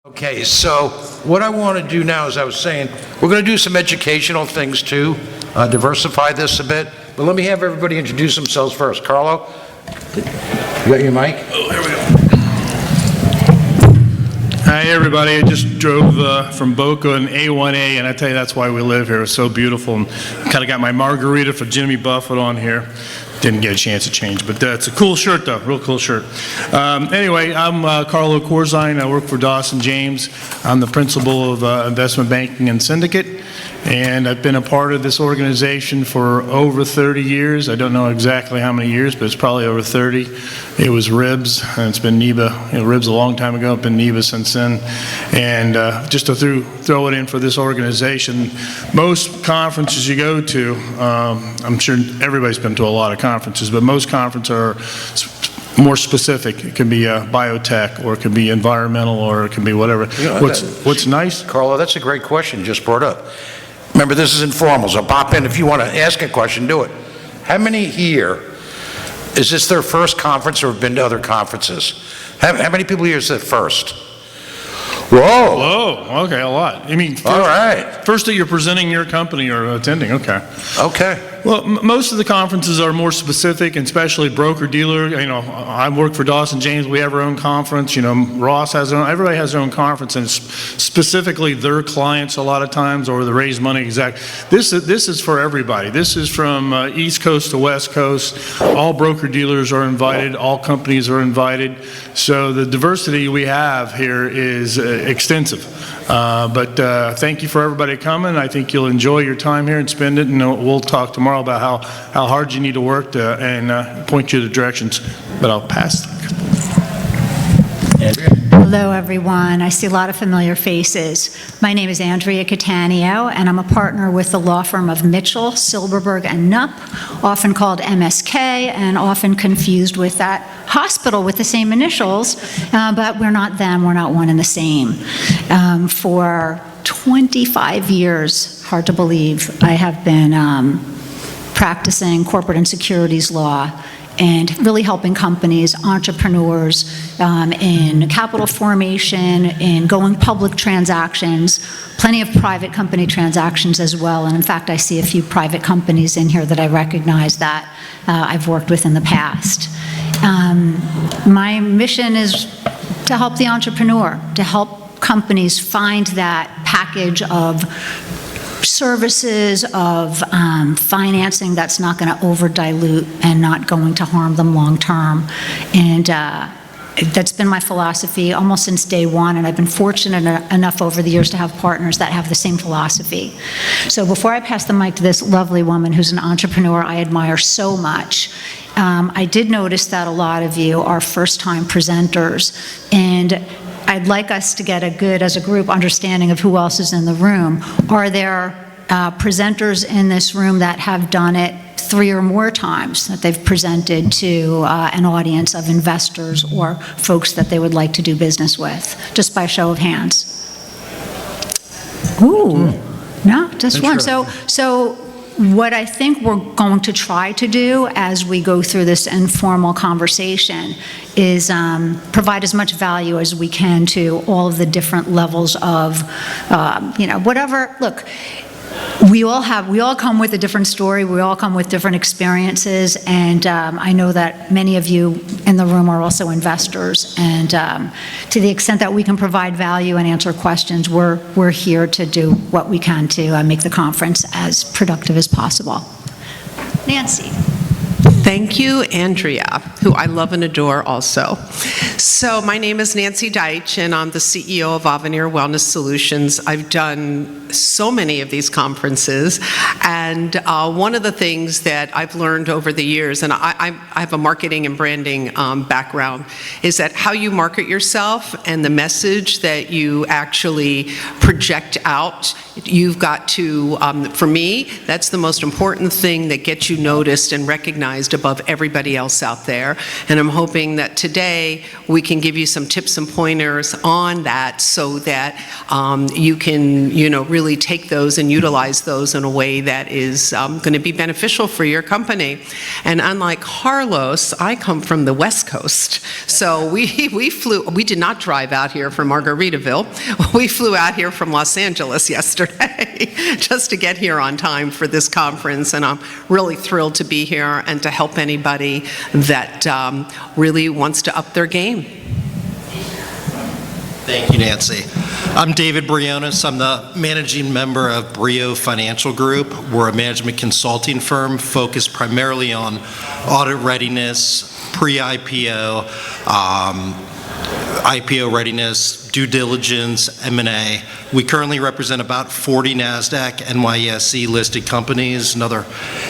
Okay, so what I want to do now, as I was saying, we're going to do some educational things too, diversify this a bit, but let me have everybody introduce themselves first. Carlo, you got your mic? Oh, here we go. Hi, everybody. I just drove from Boca and A1A, and I tell you, that's why we live here. It's so beautiful. And kind of got my margarita for Jimmy Buffett on here. Didn't get a chance to change, but it's a cool shirt, though. Real cool shirt. Anyway, I'm Carlo Corzine. I work for Dawson James. I'm the principal of investment banking and Syndicate, and I've been a part of this organization for over 30 years. I don't know exactly how many years, but it's probably over 30. It was RIBS, and it's been NIBA. RIBS a long time ago. It's been NIBA since then. And just to throw it in for this organization, most conferences you go to, I'm sure everybody's been to a lot of conferences, but most conferences are more specific. It can be biotech, or it can be environmental, or it can be whatever. You know, what's nice? Carlo, that's a great question you just brought up. Remember, this is informal, so pop in if you want to ask a question, do it. How many here, is this their first conference or have been to other conferences? How many people here is it first? Whoa. Whoa, okay, a lot. I mean, all right. First that you're presenting your company or attending, okay. Okay. Well, most of the conferences are more specific, and especially broker-dealer. You know, I work for Dawson James. We have our own conference. You know, Ross has their own, everybody has their own conference, and it's specifically their clients a lot of times, or the raise money exact. This is for everybody. This is from East Coast to West Coast. All broker-dealers are invited. All companies are invited. So the diversity we have here is extensive. But thank you for everybody coming. I think you'll enjoy your time here and spend it, and we'll talk tomorrow about how hard you need to work and point you to directions. But I'll pass. Andrea. Hello, everyone. I see a lot of familiar faces. My name is Andrea Cataneo, and I'm a partner with the law firm of Mitchell, Silberberg, and Knupp, often called MSK, and often confused with that hospital with the same initials, but we're not them, we're not one and the same. For 25 years, hard to believe, I have been practicing corporate and securities law and really helping companies, entrepreneurs in capital formation, in going public transactions, plenty of private company transactions as well. And in fact, I see a few private companies in here that I recognize that I've worked with in the past. My mission is to help the entrepreneur, to help companies find that package of services, of financing that's not going to over-dilute and not going to harm them long-term. And that's been my philosophy almost since day one, and I've been fortunate enough over the years to have partners that have the same philosophy. So before I pass the mic to this lovely woman who's an entrepreneur I admire so much, I did notice that a lot of you are first-time presenters, and I'd like us to get a good, as a group, understanding of who else is in the room. Are there presenters in this room that have done it 3 or more times, that they've presented to an audience of investors or folks that they would like to do business with? Just by show of hands. Ooh, no, just one. So what I think we're going to try to do as we go through this informal conversation is provide as much value as we can to all of the different levels of, whatever. Look, we all come with a different story. We all come with different experiences, and I know that many of you in the room are also investors. And to the extent that we can provide value and answer questions, we're here to do what we can to make the conference as productive as possible. Nancy. Thank you, Andrea, who I love and adore also. So my name is Nancy Duitch, and I'm the CEO of Avenir Wellness Solutions. I've done so many of these conferences, and one of the things that I've learned over the years, and I have a marketing and branding background, is that how you market yourself and the message that you actually project out, you've got to, for me, that's the most important thing that gets you noticed and recognized above everybody else out there. And I'm hoping that today we can give you some tips and pointers on that so that you can, really really take those and utilize those in a way that is going to be beneficial for your company. And unlike Carlos, I come from the West Coast. So we did not drive out here from Margaritaville. We flew out here from Los Angeles yesterday just to get here on time for this conference. And I'm really thrilled to be here and to help anybody that really wants to up their game. Thank you, Nancy. I'm David Briones. I'm the managing member of Brio Financial Group. We're a management consulting firm focused primarily on audit readiness, pre-IPO, IPO readiness, due diligence, M&A. We currently represent about 40 NASDAQ, NYSE listed companies, another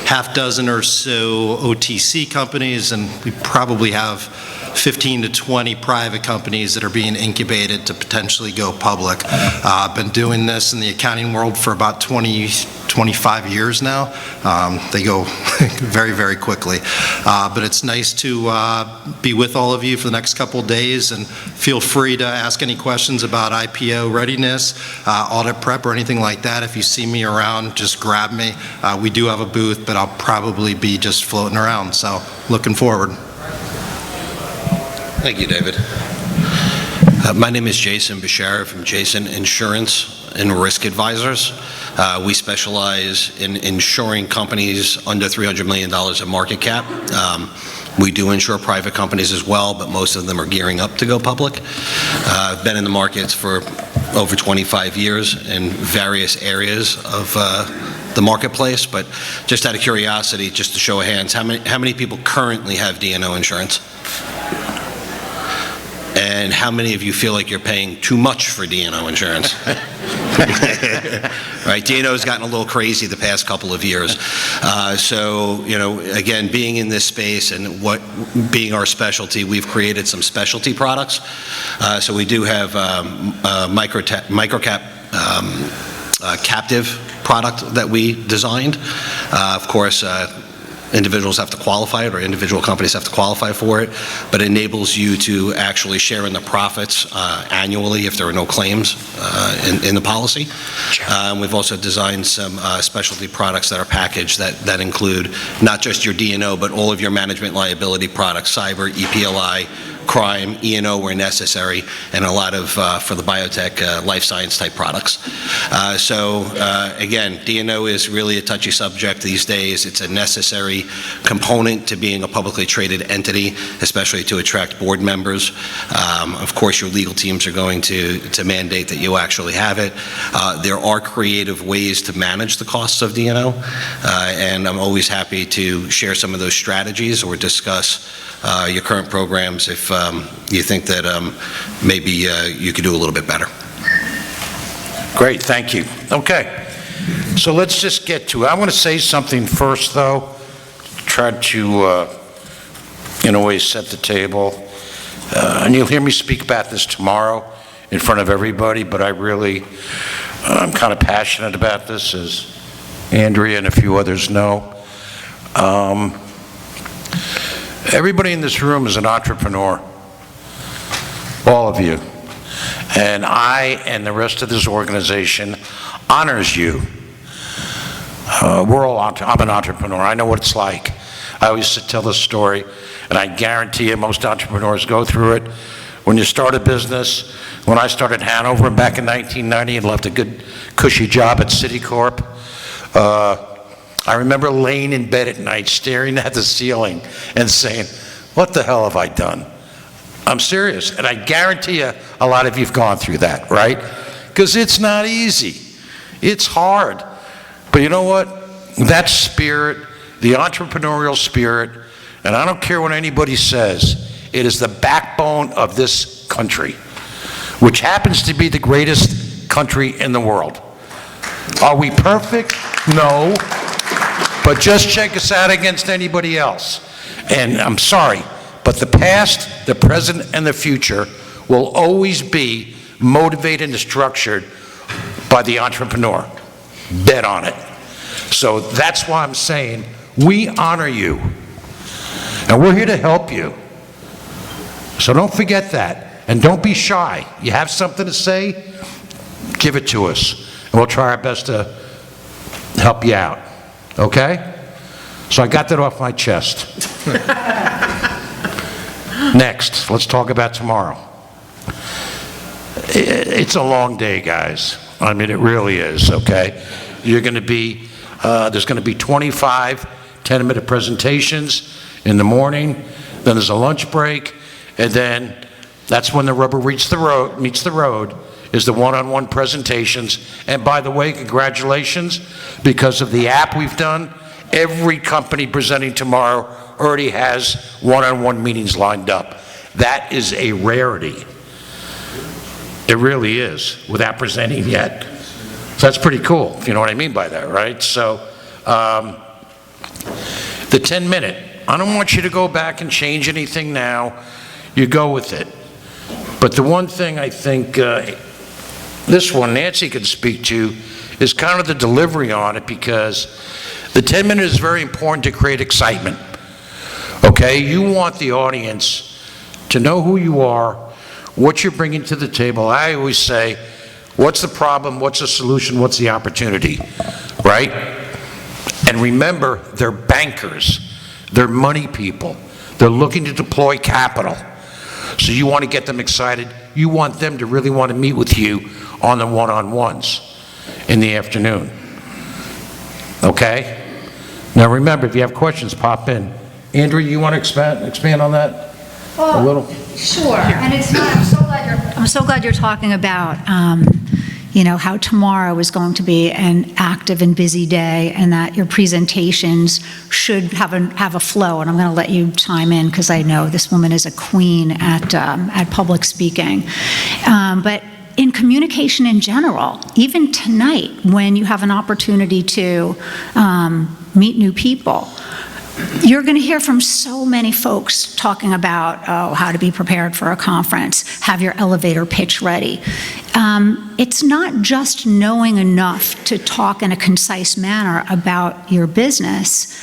half dozen or so OTC companies, and we probably have 15 to 20 private companies that are being incubated to potentially go public. I've been doing this in the accounting world for about 25 years now. They go very, very quickly. But it's nice to be with all of you for the next couple of days, and feel free to ask any questions about IPO readiness, audit prep, or anything like that. If you see me around, just grab me. We do have a booth, but I'll probably be just floating around, so looking forward. Thank you, David. My name is Bishara from JAISIN Insurance and Risk Advisors. We specialize in insuring companies under $300 million in market cap. We do insure private companies as well, but most of them are gearing up to go public. I've been in the markets for over 25 years in various areas of the marketplace, but just out of curiosity, just to show of hands, how many people currently have D&O insurance? And how many of you feel like you're paying too much for D&O insurance? Right, D&O has gotten a little crazy the past couple of years. So, you know, again, being in this space and what being our specialty, we've created some specialty products. So we do have microcap captive product that we designed. Of course, individuals have to qualify it, or individual companies have to qualify for it, but it enables you to actually share in the profits annually if there are no claims in the policy. We've also designed some specialty products that are packaged that include not just your D&O, but all of your management liability products, cyber, EPLI, crime, E&O where necessary, and a lot of, for the biotech, life science type products. Again, D&O is really a touchy subject these days. It's a necessary component to being a publicly traded entity, especially to attract board members. Of course, your legal teams are going to mandate that you actually have it. There are creative ways to manage the costs of D&O, and I'm always happy to share some of those strategies or discuss your current programs if you think that maybe you could do a little bit better. Great, thank you. Okay, so let's just get to it. I want to say something first, though. Try to, in a way, set the table. And you'll hear me speak about this tomorrow in front of everybody, but I'm kind of passionate about this, as Andrea and a few others know. Everybody in this room is an entrepreneur, all of you. And I and the rest of this organization honors you. I'm an entrepreneur. I know what it's like. I always tell this story, and I guarantee you most entrepreneurs go through it. When you start a business, when I started Hanover back in 1990 and left a good, cushy job at Citicorp, I remember laying in bed at night, staring at the ceiling and saying, what the hell have I done? I'm serious, and I guarantee you a lot of you have gone through that, right? Because it's not easy. It's hard. But you know what? That spirit, the entrepreneurial spirit, and I don't care what anybody says, it is the backbone of this country, which happens to be the greatest country in the world. Are we perfect? No. But just check us out against anybody else. And I'm sorry, but the past, the present, and the future will always be motivated and structured by the entrepreneur. Bet on it. So that's why I'm saying we honor you. And we're here to help you. So don't forget that. And don't be shy. You have something to say? Give it to us. and we'll try our best to help you out, okay? So I got that off my chest. Next, let's talk about tomorrow. It's a long day, guys. I mean, it really is, okay? You're going to be, there's going to be 25 10-minute presentations in the morning, then there's a lunch break, and then that's when the rubber meets the road, is the one-on-one presentations. And by the way, congratulations, because of the app we've done, every company presenting tomorrow already has one-on-one meetings lined up. That is a rarity. It really is, without presenting yet. So that's pretty cool, if you know what I mean by that, right? So the 10-minute, I don't want you to go back and change anything now. You go with it. But the one thing I think this one Nancy can speak to is kind of the delivery on it, because the 10-minute is very important to create excitement. Okay? You want the audience to know who you are, what you're bringing to the table. I always say, what's the problem, what's the solution, what's the opportunity, right? And remember, they're bankers, they're money people, they're looking to deploy capital. So you want to get them excited, you want them to really want to meet with you on the one-on-ones in the afternoon, okay? Now remember, if you have questions, pop in. Andrea, you want to expand on that a little? Sure, and it's not, I'm so glad you're talking about, you know, how tomorrow is going to be an active and busy day, and that your presentations should have a flow. And I'm going to let you chime in, because I know this woman is a queen at public speaking. But in communication in general, even tonight, when you have an opportunity to meet new people, you're going to hear from so many folks talking about, how to be prepared for a conference, have your elevator pitch ready. It's not just knowing enough to talk in a concise manner about your business.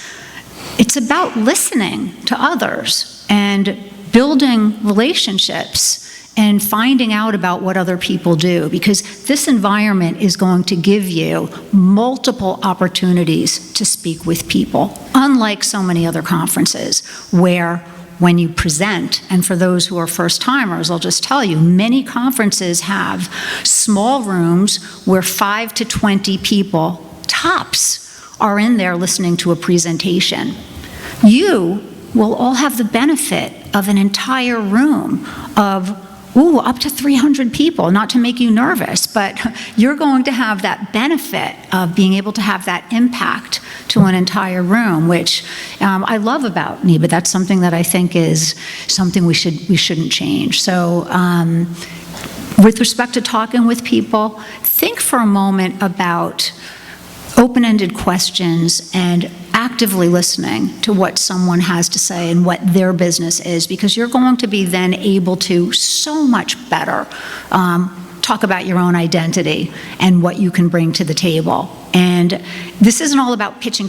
It's about listening to others and building relationships and finding out about what other people do, because this environment is going to give you multiple opportunities to speak with people, unlike so many other conferences where when you present, and for those who are first-timers, I'll just tell you, many conferences have small rooms where 5 to 20 people, tops, are in there listening to a presentation. You will all have the benefit of an entire room of up to 300 people, not to make you nervous, but you're going to have that benefit of being able to have that impact to an entire room, which I love about NIBA. That's something that I think is something we shouldn't change. So with respect to talking with people, think for a moment about open-ended questions and actively listening to what someone has to say and what their business is, because you're going to be then able to so much better talk about your own identity and what you can bring to the table. And this isn't all about pitching.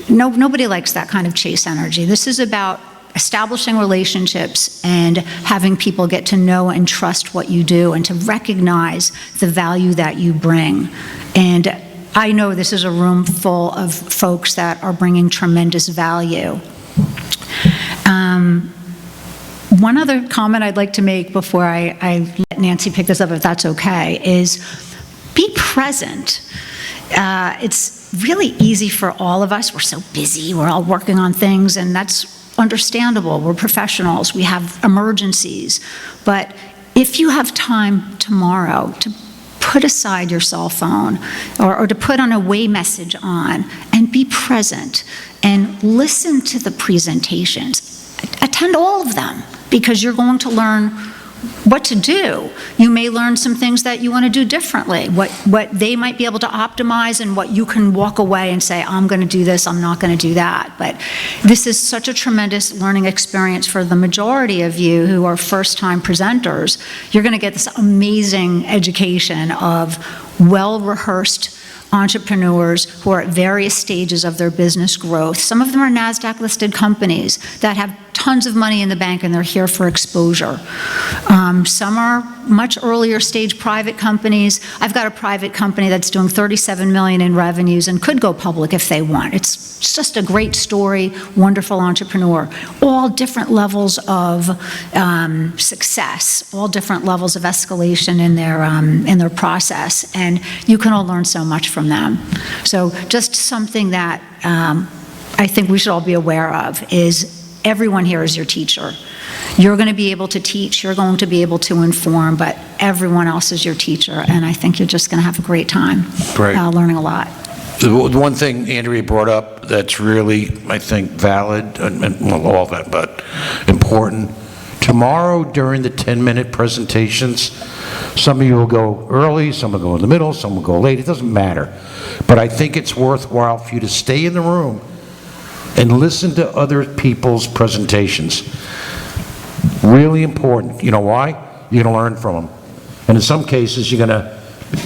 Nobody likes that kind of chase energy. This is about establishing relationships and having people get to know and trust what you do and to recognize the value that you bring. And I know this is a room full of folks that are bringing tremendous value. One other comment I'd like to make before I let Nancy pick this up, if that's okay, is be present. It's really easy for all of us. We're so busy. We're all working on things, and that's understandable. We're professionals. We have emergencies. But if you have time tomorrow to put aside your cell phone or to put on a way message on and be present and listen to the presentations. Attend all of them, because you're going to learn what to do. You may learn some things that you want to do differently, what they might be able to optimize, and what you can walk away and say, I'm going to do this, I'm not going to do that. But this is such a tremendous learning experience for the majority of you who are first-time presenters. You're going to get this amazing education of well-rehearsed entrepreneurs who are at various stages of their business growth. Some of them are NASDAQ-listed companies that have tons of money in the bank and they're here for exposure. Some are much earlier stage private companies. I've got a private company that's doing $37 million in revenues and could go public if they want. It's just a great story, wonderful entrepreneur. All different levels of success, all different levels of escalation in their process, and you can all learn so much from them. So just something that I think we should all be aware of is everyone here is your teacher. You're going to be able to teach, you're going to be able to inform, but everyone else is your teacher, and I think you're just going to have a great time learning a lot. The one thing Andrea brought up that's really, I think, valid, and well, all that, but important, tomorrow during the 10-minute presentations, some of you will go early, some will go in the middle, some will go late, it doesn't matter. But I think it's worthwhile for you to stay in the room and listen to other people's presentations. Really important. You know why? You're going to learn from them. And in some cases, you're going to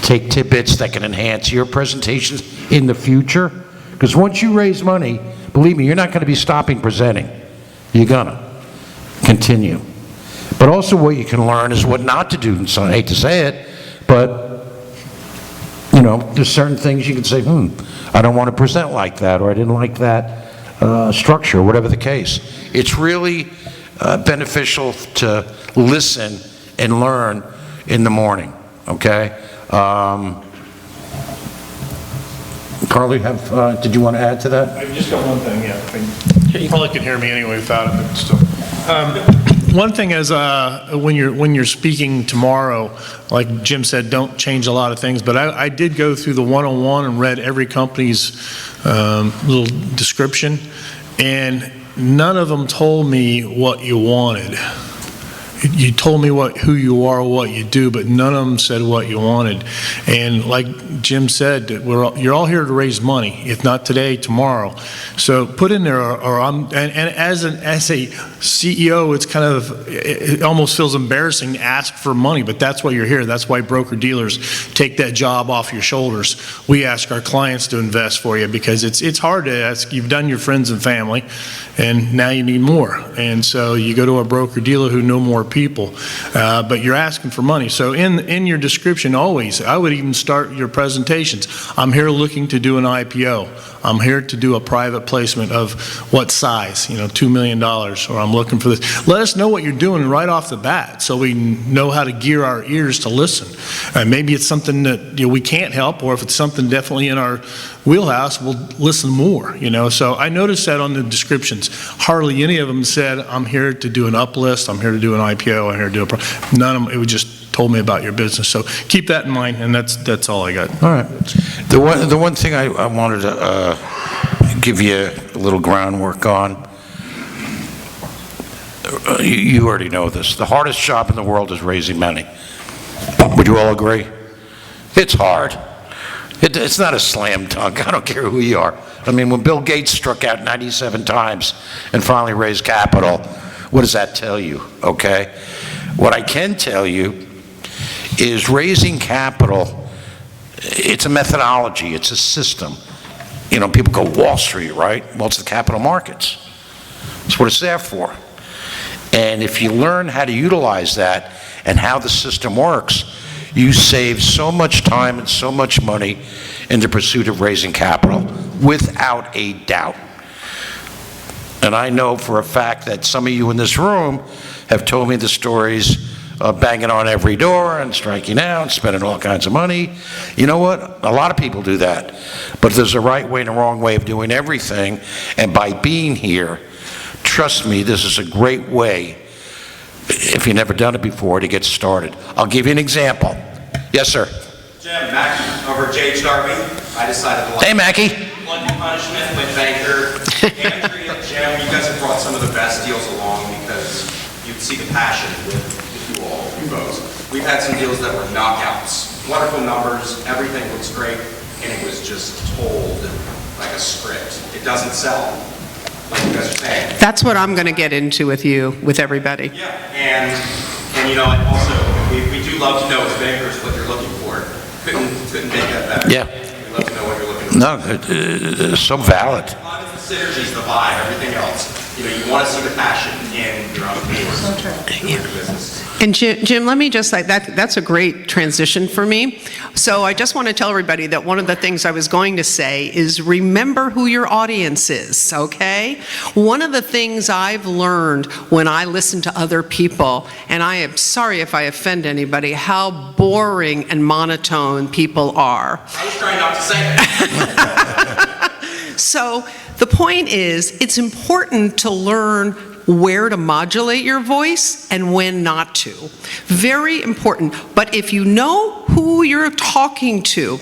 take tidbits that can enhance your presentations in the future. Because once you raise money, believe me, you're not going to be stopping presenting. You're going to continue. But also what you can learn is what not to do. So I hate to say it, but you know, there's certain things you can say, I don't want to present like that, or I didn't like that structure, whatever the case. It's really beneficial to listen and learn in the morning, okay? Carly, did you want to add to that? I just got one thing, yeah. You probably can hear me anyway without it, but still. One thing is when you're speaking tomorrow, like Jim said, don't change a lot of things, but I did go through the 101 and read every company's little description, and none of them told me what you wanted. You told me who you are, what you do, but none of them said what you wanted. And like Jim said, you're all here to raise money, if not today, tomorrow. So put in there, and as a CEO, it's kind of, it almost feels embarrassing to ask for money, but that's why you're here. That's why broker-dealers take that job off your shoulders. We ask our clients to invest for you because it's hard to ask. You've done your friends and family, and now you need more. And so you go to a broker-dealer who know more people, but you're asking for money. So in your description, always, I would even start your presentations. I'm here looking to do an IPO. I'm here to do a private placement of what size, $2 million, or I'm looking for this. Let us know what you're doing right off the bat so we know how to gear our ears to listen. Maybe it's something that we can't help, or if it's something definitely in our wheelhouse, we'll listen more, So I noticed that on the descriptions. Hardly any of them said, I'm here to do an uplist, I'm here to do an IPO, I'm here to do a none of them, it was just told me about your business. So keep that in mind, and that's all I got. All right. The one thing I wanted to give you a little groundwork on, you already know this. The hardest job in the world is raising money. Would you all agree? It's hard. It's not a slam dunk. I don't care who you are. I mean, when Bill Gates struck out 97 times and finally raised capital, what does that tell you, okay? What I can tell you is raising capital, it's a methodology, it's a system. People go Wall Street, right? Well, it's the capital markets. That's what it's there for. And if you learn how to utilize that and how the system works, you save so much time and so much money in the pursuit of raising capital, without a doubt. And I know for a fact that some of you in this room have told me the stories of banging on every door and striking out, spending all kinds of money. You know what? A lot of people do that. But there's a right way and a wrong way of doing everything. And by being here, trust me, this is a great way, if you've never done it before, to get started. I'll give you an example. Yes, sir. Jim, Mackie over at JHRB. I decided to Hey, Mackie. Glutton punishment with banker. Andrea, Jim, you guys have brought some of the best deals along because you see the passion with you all, you folks. We've had some deals that were knockouts. Wonderful numbers, everything looks great, and it was just told like a script. It doesn't sell, like you guys are saying. That's what I'm going to get into with you, with everybody. Yeah, and also, we do love to know as bankers what you're looking for. Couldn't make that better. Yeah. We'd love to know what you're looking for. No, it's so valid. A lot of the synergies, the vibe, everything else. You want to see the passion in your entrepreneurs. So true. Your business. And Jim, let me just say, that's a great transition for me. So I just want to tell everybody that one of the things I was going to say is remember who your audience is, okay? One of the things I've learned when I listen to other people, and I am sorry if I offend anybody, how boring and monotone people are. I was trying not to say that. So the point is, it's important to learn where to modulate your voice and when not to. Very important. But if you know who you're talking to,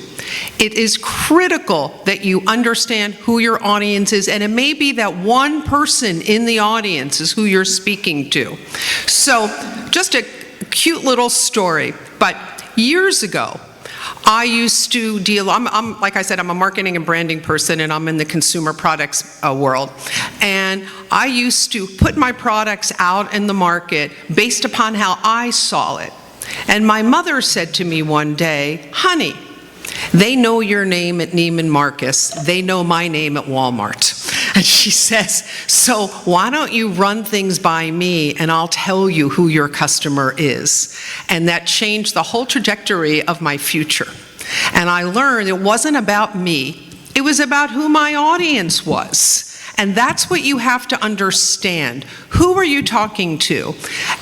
it is critical that you understand who your audience is, and it may be that one person in the audience is who you're speaking to. So just a cute little story, but years ago, I used to deal, like I said, I'm a marketing and branding person, and I'm in the consumer products world. And I used to put my products out in the market based upon how I saw it. And my mother said to me one day, honey, they know your name at Neiman Marcus. They know my name at Walmart. And she says, so why don't you run things by me and I'll tell you who your customer is. And that changed the whole trajectory of my future. And I learned it wasn't about me. It was about who my audience was. And that's what you have to understand. Who are you talking to?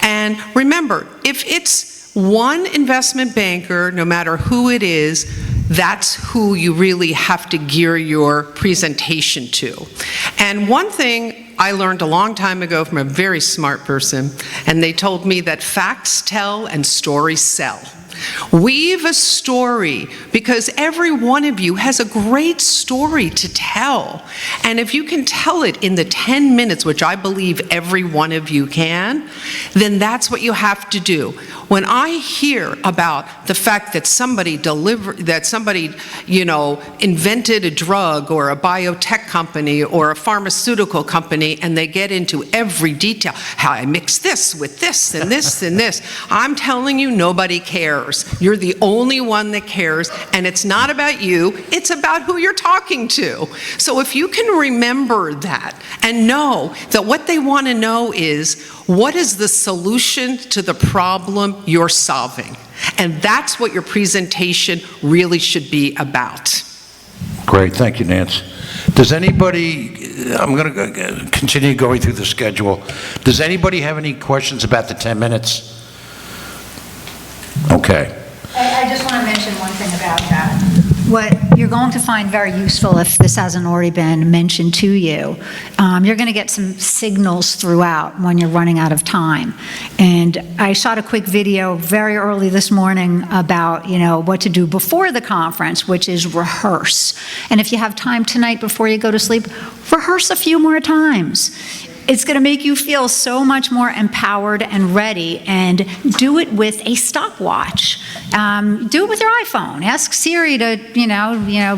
And remember, if it's one investment banker, no matter who it is, that's who you really have to gear your presentation to. And one thing I learned a long time ago from a very smart person, and they told me that facts tell and stories sell. Weave a story, because every one of you has a great story to tell. And if you can tell it in the 10 minutes, which I believe every one of you can, then that's what you have to do. When I hear about the fact that somebody invented a drug or a biotech company or a pharmaceutical company, and they get into every detail, how I mix this with this and this and this, I'm telling you, nobody cares. You're the only one that cares, and it's not about you, it's about who you're talking to. So if you can remember that and know that what they want to know is, what is the solution to the problem you're solving? And that's what your presentation really should be about. Great, thank you, Nance. Does anybody, I'm going to continue going through the schedule. Does anybody have any questions about the 10 minutes? Okay. I just want to mention one thing about that. What you're going to find very useful, if this hasn't already been mentioned to you, you're going to get some signals throughout when you're running out of time. And I shot a quick video very early this morning about, what to do before the conference, which is rehearse. And if you have time tonight before you go to sleep, rehearse a few more times. It's going to make you feel so much more empowered and ready, and do it with a stopwatch. Do it with your iPhone. Ask Siri to,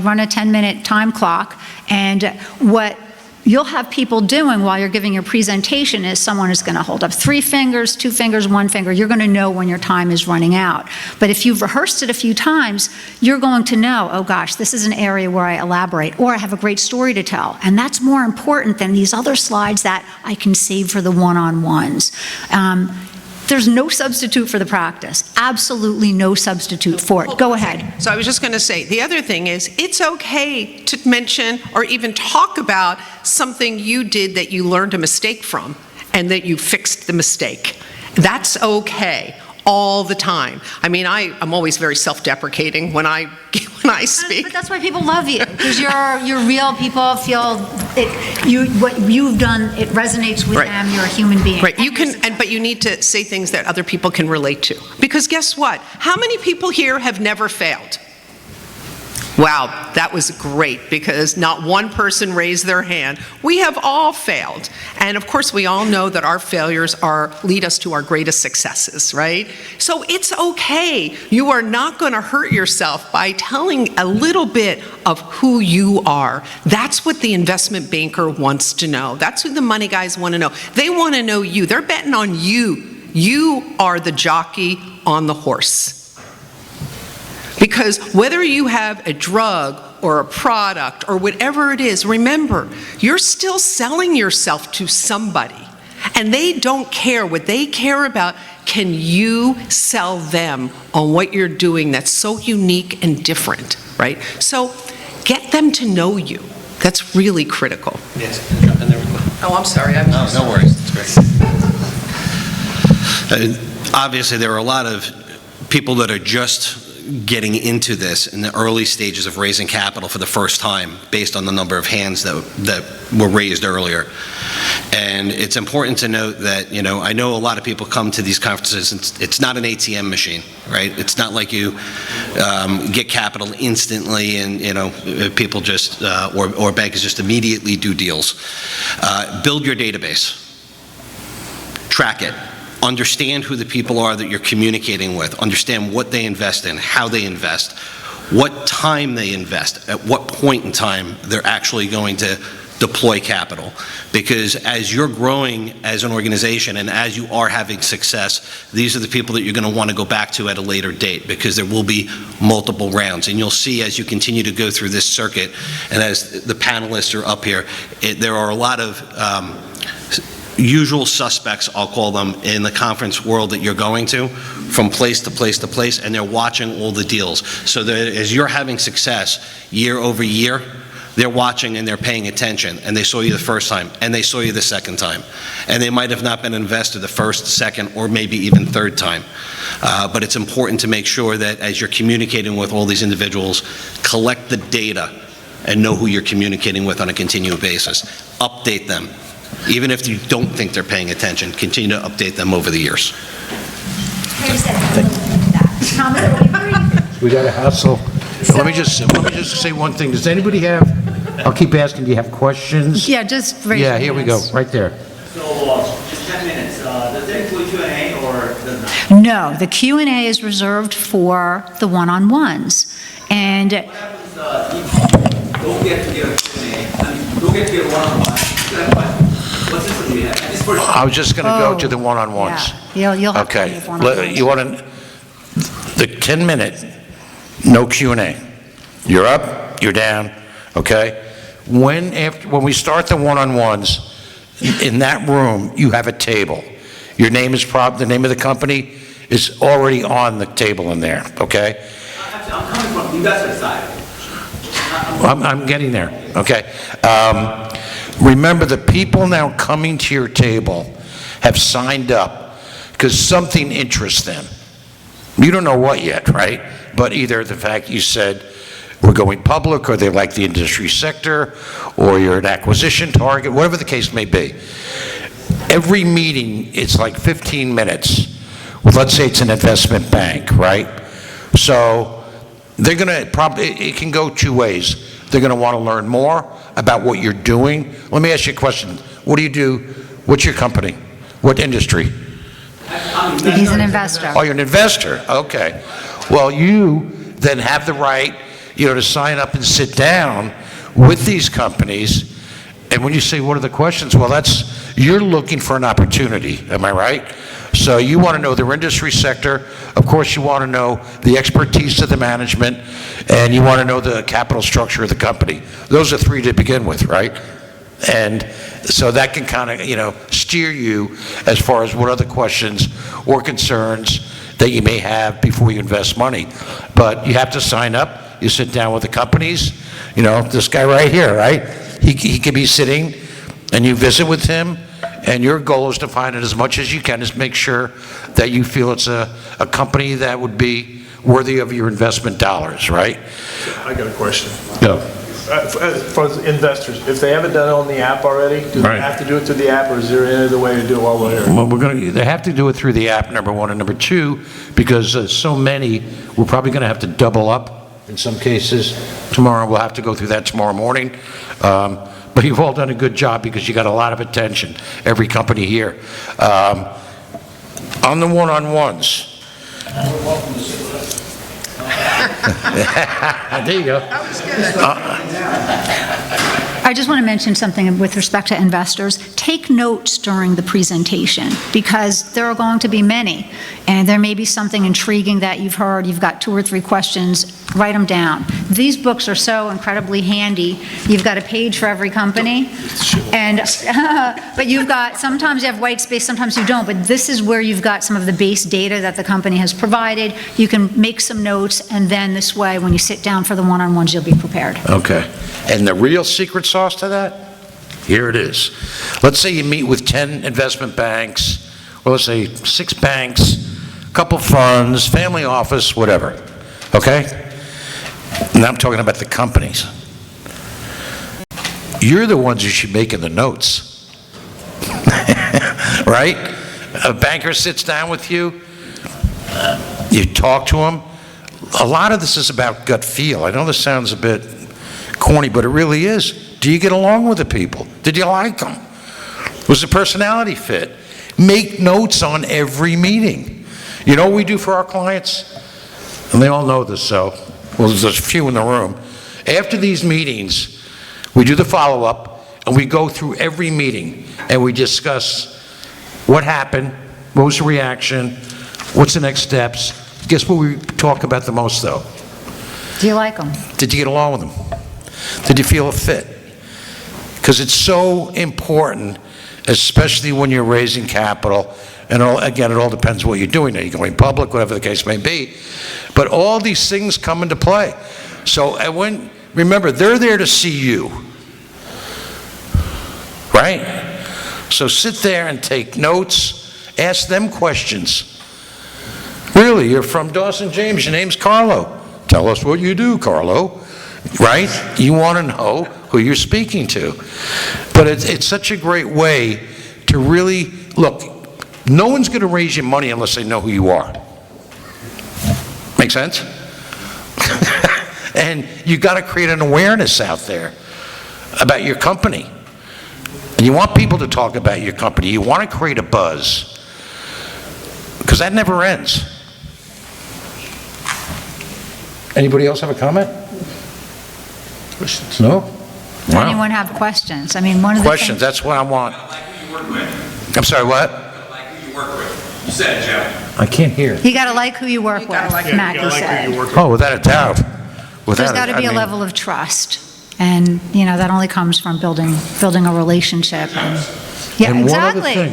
run a 10-minute time clock. And what you'll have people doing while you're giving your presentation is someone is going to hold up 3 fingers, 2 fingers, 1 finger. You're going to know when your time is running out. But if you've rehearsed it a few times, you're going to know, oh gosh, this is an area where I elaborate, or I have a great story to tell. And that's more important than these other slides that I can save for the one-on-ones. There's no substitute for the practice. Absolutely no substitute for it. Go ahead. So I was just going to say, the other thing is, it's okay to mention or even talk about something you did that you learned a mistake from and that you fixed the mistake. That's okay. All the time. I mean, I'm always very self-deprecating when I speak. But that's why people love you, because you're real. People feel what you've done, it resonates with them. You're a human being. Right. But you need to say things that other people can relate to. Because guess what? How many people here have never failed? Wow, that was great, because not one person raised their hand. We have all failed. And of course, we all know that our failures lead us to our greatest successes, right? So it's okay. You are not going to hurt yourself by telling a little bit of who you are. That's what the investment banker wants to know. That's who the money guys want to know. They want to know you. They're betting on you. You are the jockey on the horse. Because whether you have a drug or a product or whatever it is, remember, you're still selling yourself to somebody. And they don't care. What they care about, can you sell them on what you're doing that's so unique and different, right? So get them to know you. That's really critical. Yes, jump in there real quick. Oh, I'm sorry. No worries, that's great. Obviously, there are a lot of people that are just getting into this in the early stages of raising capital for the first time based on the number of hands that were raised earlier. And it's important to note that, I know a lot of people come to these conferences, and it's not an ATM machine, right? It's not like you get capital instantly and, people just, or bankers just immediately do deals. Build your database. Track it. Understand who the people are that you're communicating with. Understand what they invest in, how they invest, what time they invest, at what point in time they're actually going to deploy capital. Because as you're growing as an organization and as you are having success, these are the people that you're going to want to go back to at a later date, because there will be multiple rounds. And you'll see as you continue to go through this circuit, and as the panelists are up here, there are a lot of usual suspects, I'll call them, in the conference world that you're going to, from place to place to place, and they're watching all the deals. So that as you're having success year over year, they're watching and they're paying attention, and they saw you the first time, and they saw you the second time. And they might have not been an investor the first, second, or maybe even third time. But it's important to make sure that as you're communicating with all these individuals, collect the data and know who you're communicating with on a continual basis. Update them. Even if you don't think they're paying attention, continue to update them over the years. We got to hustle. Let me just say one thing. Does anybody have, I'll keep asking, do you have questions? Yeah, just raise your Yeah, here we go, hands. right there. So, just 10 minutes. Does that include Q&A or does not? No, the Q&A is reserved for the one-on-ones. And What happens if you don't get to get a Q&A? I mean, don't get to get a one-on-one. What's this do you have? This first. I was just going to go to the one-on-ones. Yeah, you'll have Okay. to one-on-ones. You want to, the 10-minute, no Q&A. You're up, you're down, okay? When we start the one-on-ones, in that room, you have a table. Your name is the name of the company is already on the table in there, okay? I'm coming from the investor side. I'm getting there, okay? Remember, the people now coming to your table have signed up because something interests them. You don't know what yet, right? But either the fact you said we're going public, or they like the industry sector, or you're an acquisition target, whatever the case may be. Every meeting, it's like 15 minutes. Well, let's say it's an investment bank, right? So they're going to it can go two ways. They're going to want to learn more about what you're doing. Let me ask you a question. What do you do? What's your company? What industry? He's an investor. Oh, you're an investor. Okay. Well, you then have the right, to sign up and sit down with these companies. And when you say, what are the questions? Well, you're looking for an opportunity. Am I right? So you want to know their industry sector. Of course, you want to know the expertise of the management, and you want to know the capital structure of the company. Those are three to begin with, right? And so that can kind of, steer you as far as what other questions or concerns that you may have before you invest money. But you have to sign up. You sit down with the companies. This guy right here, right? He could be sitting, and you visit with him, and your goal is to find it as much as you can, is make sure that you feel it's a company that would be worthy of your investment dollars, right? I got a question. No. For investors, if they haven't done it on the app already, do they Right. have to do it through the app, or is there any other way to do it while we're here? Well, they have to do it through the app, number one, and number two, because so many, we're probably going to have to double up in some cases. Tomorrow, we'll have to go through that tomorrow morning. But you've all done a good job because you got a lot of attention, every company here. On the one-on-ones. There you go. I just want to mention something with respect to investors. Take notes during the presentation, because there are going to be many, and there may be something intriguing that you've heard. You've got 2 or 3 questions. Write them down. These books are so incredibly handy. You've got a page for every company, and, but you've got, sometimes you have white space, sometimes you don't, but this is where you've got some of the base data that the company has provided. You can make some notes, and then this way, when you sit down for the one-on-ones, you'll be prepared. Okay. And the real secret sauce to that? Here it is. Let's say you meet with 10 investment banks, or let's say 6 banks, a couple funds, family office, whatever, okay? And I'm talking about the companies. You're the ones who should be making the notes, right? A banker sits down with you, you talk to him. A lot of this is about gut feel. I know this sounds a bit corny, but it really is. Do you get along with the people? Did you like them? Was the personality fit? Make notes on every meeting. You know what we do for our clients? And they all know this, so, well, there's a few in the room. After these meetings, we do the follow-up, and we go through every meeting, and we discuss what happened, what was the reaction, what's the next steps. Guess what we talk about the most, though? Do you like them? Did you get along with them? Did you feel a fit? Because it's so important, especially when you're raising capital, and again, it all depends what you're doing. Are you going public, whatever the case may be? But all these things come into play. So remember, they're there to see you, right? So sit there and take notes, ask them questions. Really, you're from Dawson, James, your name's Carlo. Tell us what you do, Carlo, right? You want to know who you're speaking to. But it's such a great way to really, look, no one's going to raise you money unless they know who you are. Make sense? And you got to create an awareness out there about your company. And you want people to talk about your company. You want to create a buzz, because that never ends. Anybody else have a comment? Questions? No? Does Wow. anyone have questions? I mean, one of the Questions, things... that's what I want. I like who you work with. I'm sorry, what? I like who you work with. You said it, Joe. I can't hear. You got to like who you work with, Mackie said. Oh, without a doubt. There's got to be a level of trust, and, you know, that only comes from building a relationship. And, yeah, And exactly.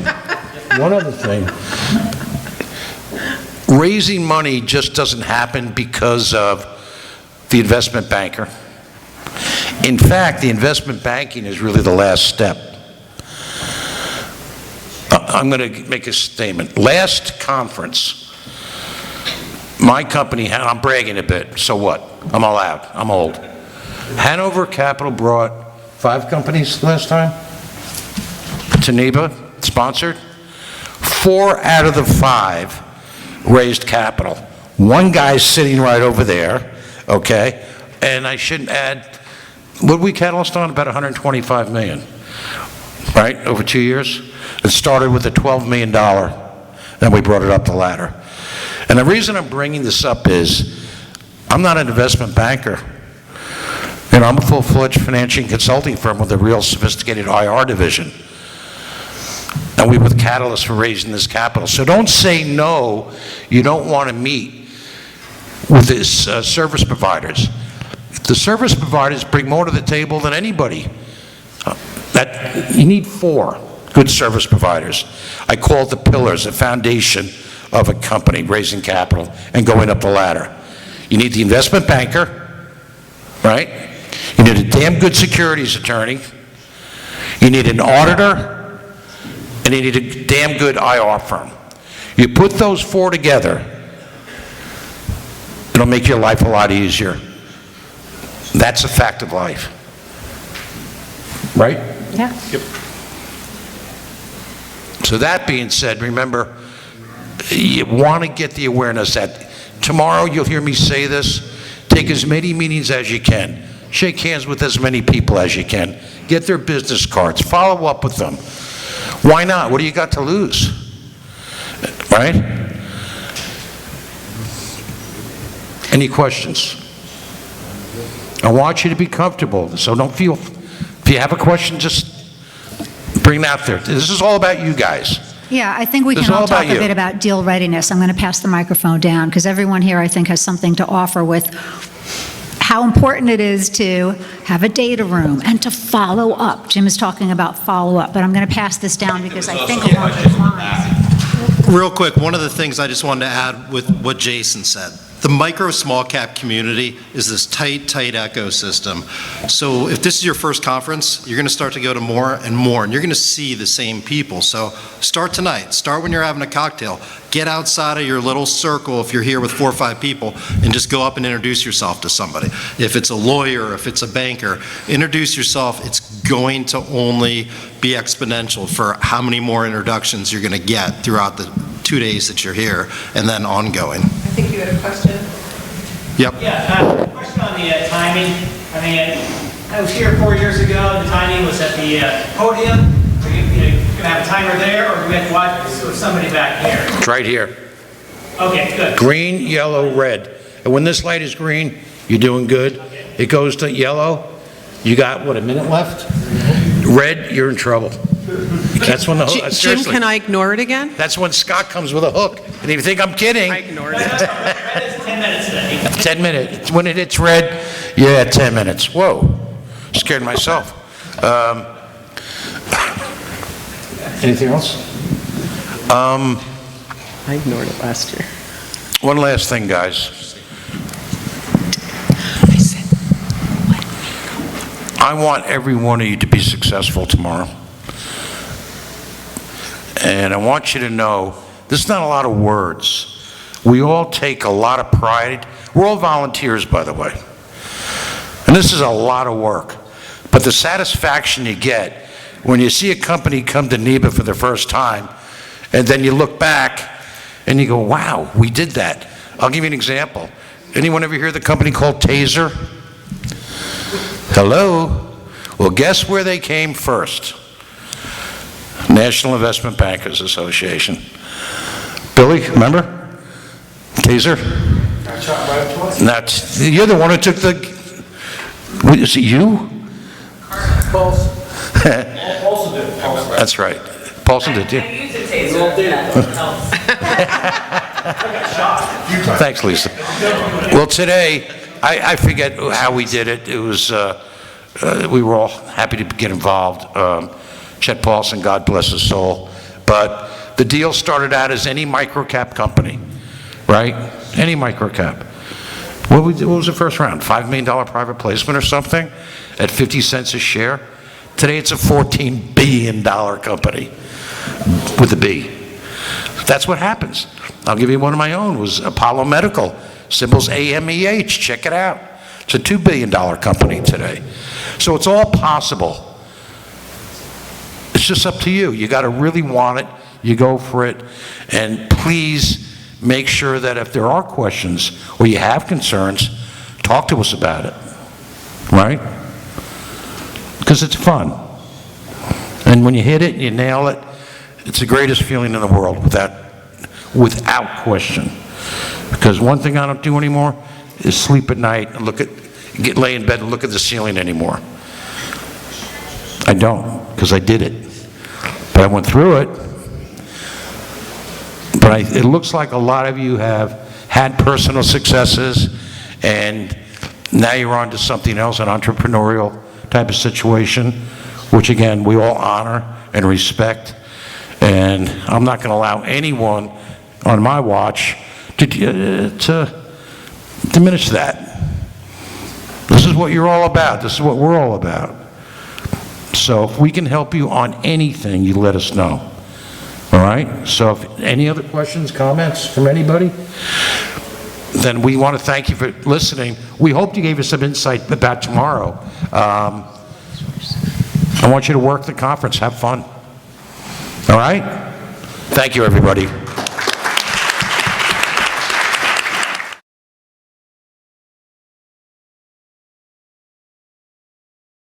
one other thing. Raising money just doesn't happen because of the investment banker. In fact, the investment banking is really the last step. I'm going to make a statement. Last conference, my company, I'm bragging a bit, so what? I'm allowed, I'm old. Hanover Capital brought 5 companies last time to NIBA, sponsored. 4 out of the 5 raised capital. One guy's sitting right over there, okay? And I shouldn't add, what did we catalyst on? About 125 million, right, over 2 years? It started with a $12 million, then we brought it up the ladder. And the reason I'm bringing this up is, I'm not an investment banker. You know, I'm a full-fledged financial consulting firm with a real sophisticated IR division. And we were the catalyst for raising this capital. So don't say no, you don't want to meet with these service providers. The service providers bring more to the table than anybody. You need 4 good service providers. I call it the pillars, the foundation of a company, raising capital and going up the ladder. You need the investment banker, right? You need a damn good securities attorney. You need an auditor, and you need a damn good IR firm. You put those 4 together, it'll make your life a lot easier. That's a fact of life. Right? Yeah. Yep. So that being said, remember, you want to get the awareness that tomorrow you'll hear me say this, take as many meetings as you can, shake hands with as many people as you can, get their business cards, follow up with them. Why not? What do you got to lose? Right? Any questions? I want you to be comfortable, so don't feel, if you have a question, just bring it out there. This is all about you guys. Yeah, I think we This can is all all talk about a you. bit about deal readiness. I'm going to pass the microphone down, because everyone here, I think, has something to offer with how important it is to have a data room and to follow up. Jim is talking about follow-up, but I'm going to pass this down because I think along those lines. Real quick, one of the things I just wanted to add with what Jason said. The micro small cap community is this tight ecosystem. So if this is your first conference, you're going to start to go to more and more, and you're going to see the same people. So start tonight. Start when you're having a cocktail. Get outside of your little circle if you're here with 4 or 5 people, and just go up and introduce yourself to somebody. If it's a lawyer, if it's a banker, introduce yourself. It's going to only be exponential for how many more introductions you're going to get throughout the 2 days that you're here, and then ongoing. I think you had a question. Yep. Yeah, question on the timing. I mean, I was here 4 years ago, the timing was at the podium. Are you going to have a timer there, or do we have to watch with somebody back here? It's right here. Okay, good. Green, yellow, red. And when this light is green, you're doing good. It goes to yellow, you got, what, a minute left? Red, you're in trouble. That's when the hook, Jim, seriously. can I ignore it again? That's when Scott comes with a hook. And if you think I'm kidding, I ignored it. Red is 10 minutes today. 10 minutes. When it hits red, yeah, 10 minutes. Whoa, scared myself. Anything else? I ignored it last year. One last thing, guys. I want every one of you to be successful tomorrow. And I want you to know, this is not a lot of words. We all take a lot of pride. We're all volunteers, by the way. And this is a lot of work. But the satisfaction you get when you see a company come to NIBA for the first time, and then you look back and you go, wow, we did that. I'll give you an example. Anyone ever hear of the company called Taser? Hello? Well, guess where they came first? National Investment Bankers Association. Billy, remember? Taser? That's, you're the one who took the, is it you? Paulson did. That's right. Paulson did, yeah. I use a taser. Thanks, Lisa. Well, today, I forget how we did it. It was, we were all happy to get involved. Chet Paulson, God bless his soul. But the deal started out as any microcap company, right? Any microcap. What was the first round? $5 million private placement or something at 50 cents a share? Today it's a $14 billion company with a B. That's what happens. I'll give you one of my own, was Apollo Medical, symbols AMEH, check it out. It's a $2 billion company today. So it's all possible. It's just up to you. You got to really want it. You go for it. And please make sure that if there are questions or you have concerns, talk to us about it, right? Because it's fun. And when you hit it, you nail it, it's the greatest feeling in the world without question. Because one thing I don't do anymore is sleep at night and lay in bed and look at the ceiling anymore. I don't, because I did it. But I went through it. But it looks like a lot of you have had personal successes, and now you're on to something else, an entrepreneurial type of situation, which again, we all honor and respect. And I'm not going to allow anyone on my watch to diminish that. This is what you're all about. This is what we're all about. So if we can help you on anything, you let us know. All right? So if any other questions, comments from anybody? Then we want to thank you for listening. We hope you gave us some insight about tomorrow. I want you to work the conference. Have fun. All right? Thank you, everybody.